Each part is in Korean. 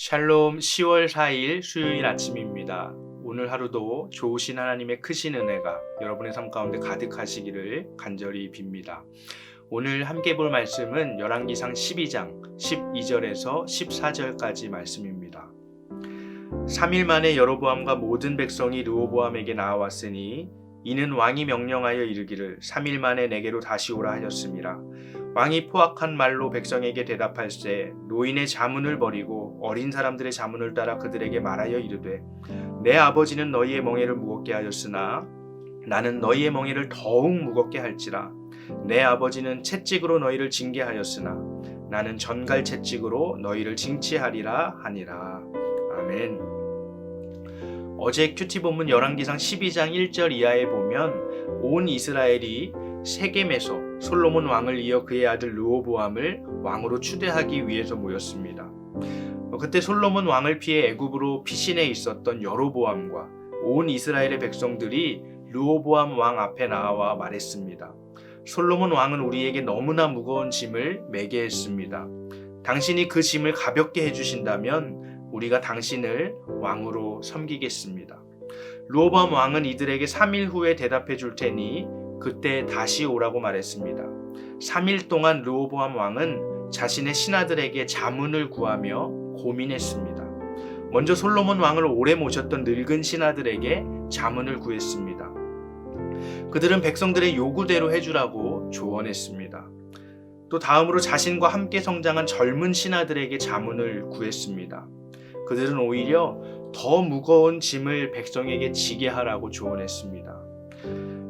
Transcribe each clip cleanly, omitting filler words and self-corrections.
샬롬 10월 4일 수요일 아침입니다. 오늘 하루도 좋으신 하나님의 크신 은혜가 여러분의 삶 가운데 가득하시기를 간절히 빕니다. 오늘 함께 볼 말씀은 열왕기상 12장 12절에서 14절까지 말씀입니다. 3일 만에 여로보암과 모든 백성이 르호보암에게 나아왔으니 이는 왕이 명령하여 이르기를 3일 만에 내게로 다시 오라 하였음이라. 왕이 포악한 말로 백성에게 대답할세 노인의 자문을 버리고 어린 사람들의 자문을 따라 그들에게 말하여 이르되 내 아버지는 너희의 멍에를 무겁게 하였으나 나는 너희의 멍에를 더욱 무겁게 할지라. 내 아버지는 채찍으로 너희를 징계하였으나 나는 전갈 채찍으로 너희를 징치하리라 하니라. 아멘. 어제 큐티 본문 열왕기상 12장 1절 이하에 보면 온 이스라엘이 세겜에서 솔로몬 왕을 이어 그의 아들 르호보암을 왕으로 추대하기 위해서 모였습니다. 그때 솔로몬 왕을 피해 애굽으로 피신해 있었던 여로보암과 온 이스라엘의 백성들이 르호보암 왕 앞에 나와 말했습니다. 솔로몬 왕은 우리에게 너무나 무거운 짐을 매게 했습니다. 당신이 그 짐을 가볍게 해주신다면 우리가 당신을 왕으로 섬기겠습니다. 르호보암 왕은 이들에게 3일 후에 대답해 줄 테니 그때 다시 오라고 말했습니다. 3일 동안 르호보암 왕은 자신의 신하들에게 자문을 구하며 고민했습니다. 먼저 솔로몬 왕을 오래 모셨던 늙은 신하들에게 자문을 구했습니다. 그들은 백성들의 요구대로 해주라고 조언했습니다. 또 다음으로 자신과 함께 성장한 젊은 신하들에게 자문을 구했습니다. 그들은 오히려 더 무거운 짐을 백성에게 지게 하라고 조언했습니다.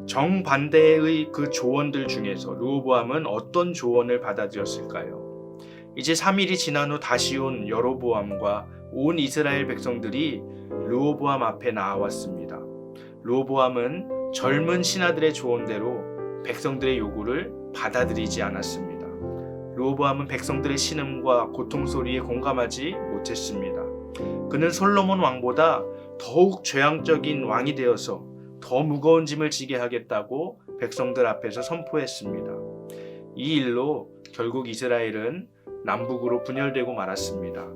정반대의 그 조언들 중에서 르호보암은 어떤 조언을 받아들였을까요? 이제 3일이 지난 후 다시 온 여로보암과 온 이스라엘 백성들이 르호보암 앞에 나아왔습니다. 르호보암은 젊은 신하들의 조언대로 백성들의 요구를 받아들이지 않았습니다. 르호보암은 백성들의 신음과 고통 소리에 공감하지 못했습니다. 그는 솔로몬 왕보다 더욱 죄악적인 왕이 되어서 더 무거운 짐을 지게 하겠다고 백성들 앞에서 선포했습니다. 이 일로 결국 이스라엘은 남북으로 분열되고 말았습니다.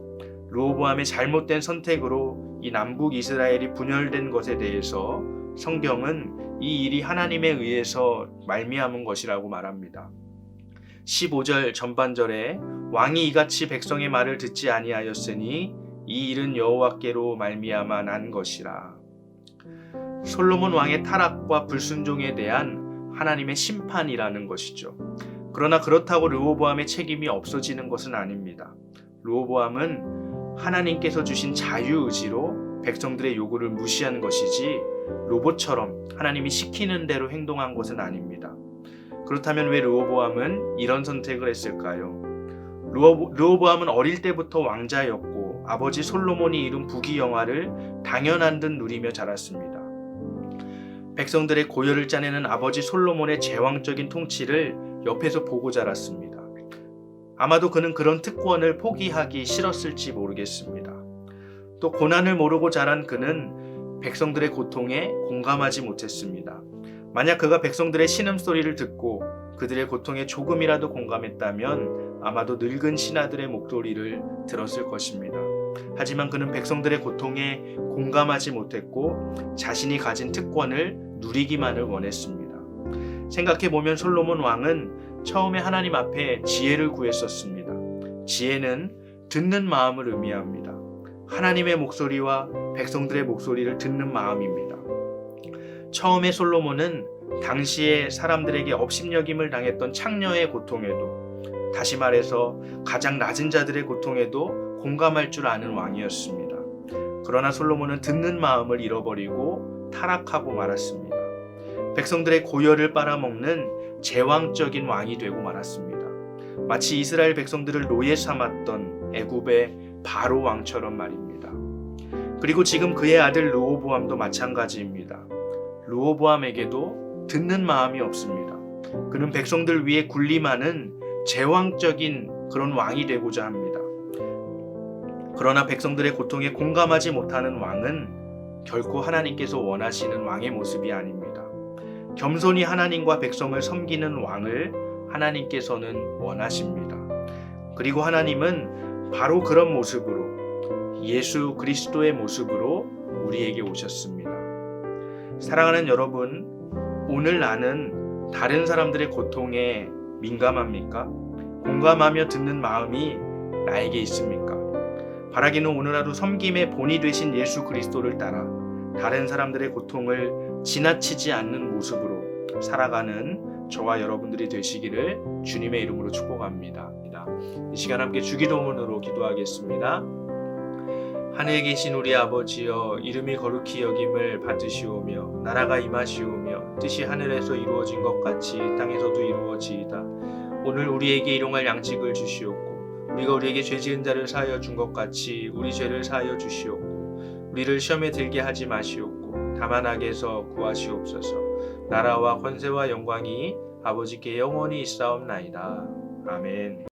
르호보암의 잘못된 선택으로 이 남북 이스라엘이 분열된 것에 대해서 성경은 이 일이 하나님에 의해서 말미암은 것이라고 말합니다. 15절 전반절에 왕이 이같이 백성의 말을 듣지 아니하였으니 이 일은 여호와께로 말미암아 난 것이라. 솔로몬 왕의 타락과 불순종에 대한 하나님의 심판이라는 것이죠. 그러나 그렇다고 르호보암의 책임이 없어지는 것은 아닙니다. 르호보암은 하나님께서 주신 자유의지로 백성들의 요구를 무시한 것이지 로봇처럼 하나님이 시키는 대로 행동한 것은 아닙니다. 그렇다면 왜 르호보암은 이런 선택을 했을까요? 르호보암은 어릴 때부터 왕자였고 아버지 솔로몬이 이룬 부귀영화를 당연한 듯 누리며 자랐습니다. 백성들의 고열을 짜내는 아버지 솔로몬의 제왕적인 통치를 옆에서 보고 자랐습니다. 아마도 그는 그런 특권을 포기하기 싫었을지 모르겠습니다. 또 고난을 모르고 자란 그는 백성들의 고통에 공감하지 못했습니다. 만약 그가 백성들의 신음소리를 듣고 그들의 고통에 조금이라도 공감했다면 아마도 늙은 신하들의 목소리를 들었을 것입니다. 하지만 그는 백성들의 고통에 공감하지 못했고 자신이 가진 특권을 누리기만을 원했습니다. 생각해보면 솔로몬 왕은 처음에 하나님 앞에 지혜를 구했었습니다. 지혜는 듣는 마음을 의미합니다. 하나님의 목소리와 백성들의 목소리를 듣는 마음입니다. 처음에 솔로몬은 당시에 사람들에게 업신여김을 당했던 창녀의 고통에도, 다시 말해서 가장 낮은 자들의 고통에도 공감할 줄 아는 왕이었습니다. 그러나 솔로몬은 듣는 마음을 잃어버리고 타락하고 말았습니다. 백성들의 고열을 빨아먹는 제왕적인 왕이 되고 말았습니다. 마치 이스라엘 백성들을 노예 삼았던 애굽의 바로 왕처럼 말입니다. 그리고 지금 그의 아들 르호보암도 마찬가지입니다. 르호보암에게도 듣는 마음이 없습니다. 그는 백성들 위에 군림하는 제왕적인 그런 왕이 되고자 합니다. 그러나 백성들의 고통에 공감하지 못하는 왕은 결코 하나님께서 원하시는 왕의 모습이 아닙니다. 겸손히 하나님과 백성을 섬기는 왕을 하나님께서는 원하십니다. 그리고 하나님은 바로 그런 모습으로 예수 그리스도의 모습으로 우리에게 오셨습니다. 사랑하는 여러분, 오늘 나는 다른 사람들의 고통에 민감합니까? 공감하며 듣는 마음이 나에게 있습니까? 바라기는 오늘 하루 섬김의 본이 되신 예수 그리스도를 따라 다른 사람들의 고통을 지나치지 않는 모습으로 살아가는 저와 여러분들이 되시기를 주님의 이름으로 축복합니다. 이 시간 함께 주기도문으로 기도하겠습니다. 하늘에 계신 우리 아버지여, 이름이 거룩히 여김을 받으시오며 나라가 임하시오며 뜻이 하늘에서 이루어진 것 같이 땅에서도 이루어지이다. 오늘 우리에게 일용할 양식을 주시옵고 우리가 우리에게 죄 지은 자를 사하여 준 것 같이 우리 죄를 사하여 주시옵고 우리를 시험에 들게 하지 마시옵고 다만 악에서 구하시옵소서. 나라와 권세와 영광이 아버지께 영원히 있사옵나이다. 아멘.